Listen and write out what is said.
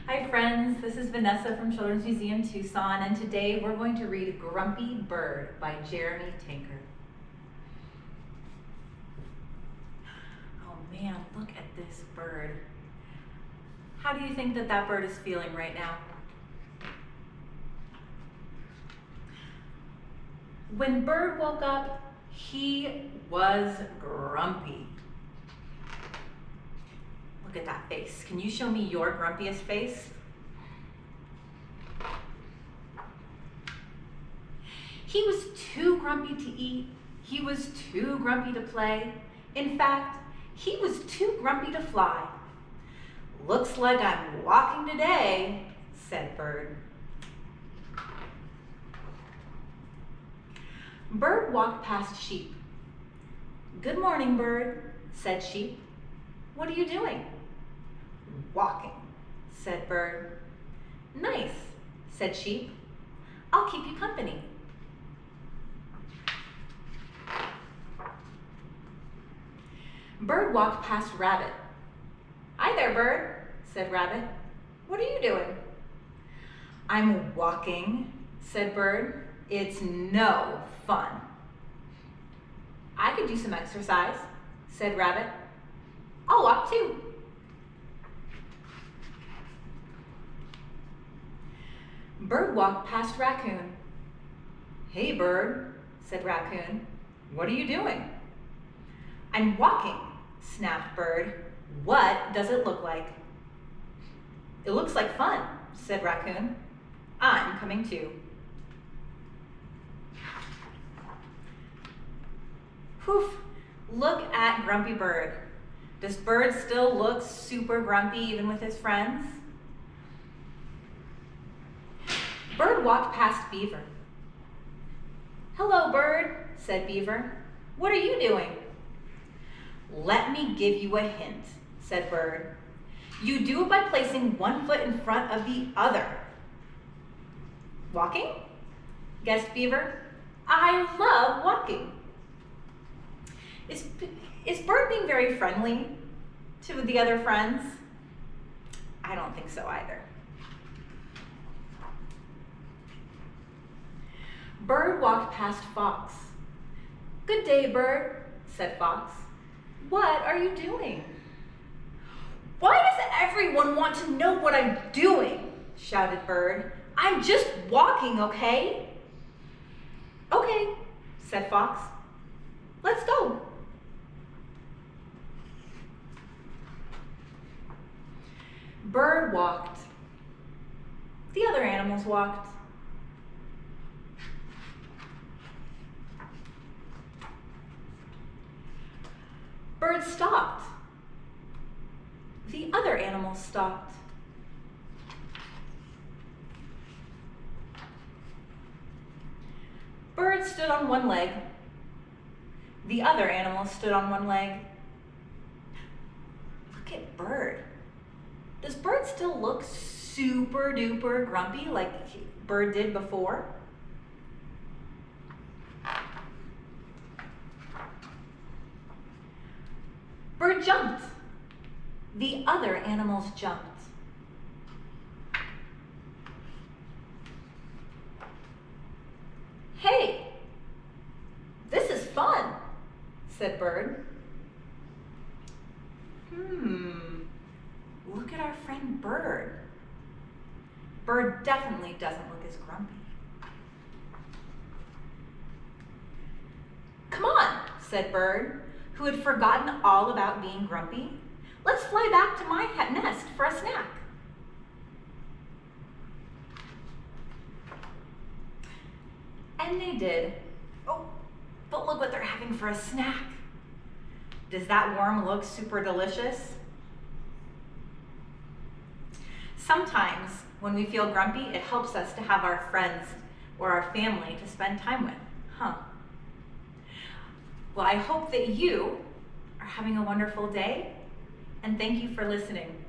Hi friends, this is Vanessa from Children's Museum Tucson, and today we're going to read Grumpy Bird by Jeremy Tinker. Oh man, look at this bird. How do you think that bird is feeling right now? When Bird woke up, he was grumpy. Look at that face. Can you show me your grumpiest face? He was too grumpy to eat. He was too grumpy to play. In fact, he was too grumpy to fly. Looks like I'm walking today, said Bird. Bird walked past Sheep. Good morning, Bird, said Sheep. What are you doing? Walking, said Bird. Nice, said Sheep. I'll keep you company. Bird walked past Rabbit. Hi there, Bird, said Rabbit. What are you doing? I'm walking, said Bird. It's no fun. I could do some exercise, said Rabbit. I'll walk too. Bird walked past Raccoon. Hey, Bird, said Raccoon. What are you doing? I'm walking, snapped Bird. What does it look like? It looks like fun, said Raccoon. I'm coming too. Whew, look at Grumpy Bird. Does Bird still look super grumpy even with his friends? Bird walked past Beaver. Hello, Bird, said Beaver. What are you doing? Let me give you a hint, said Bird. You do it by placing one foot in front of the other. Walking? Guessed Beaver. I love walking. Is Bird being very friendly to the other friends? I don't think so either. Bird walked past Fox. Good day, Bird, said Fox. What are you doing? Why does everyone want to know what I'm doing? Shouted Bird. I'm just walking, okay? Okay, said Fox. Let's go. Bird walked. The other animals walked. Bird stopped. The other animals stopped. Bird stood on one leg. The other animals stood on one leg. Look at Bird. Does Bird still look super duper grumpy like Bird did before? Bird jumped. The other animals jumped. Hey, this is fun, said Bird. Look at our friend Bird. Bird definitely doesn't look as grumpy. Come on, said Bird, who had forgotten all about being grumpy. Let's fly back to my nest for a snack. And they did. Oh, but look what they're having for a snack. Does that worm look super delicious? Sometimes when we feel grumpy, it helps us to have our friends or our family to spend time with, huh? Well, I hope that you are having a wonderful day, and thank you for listening.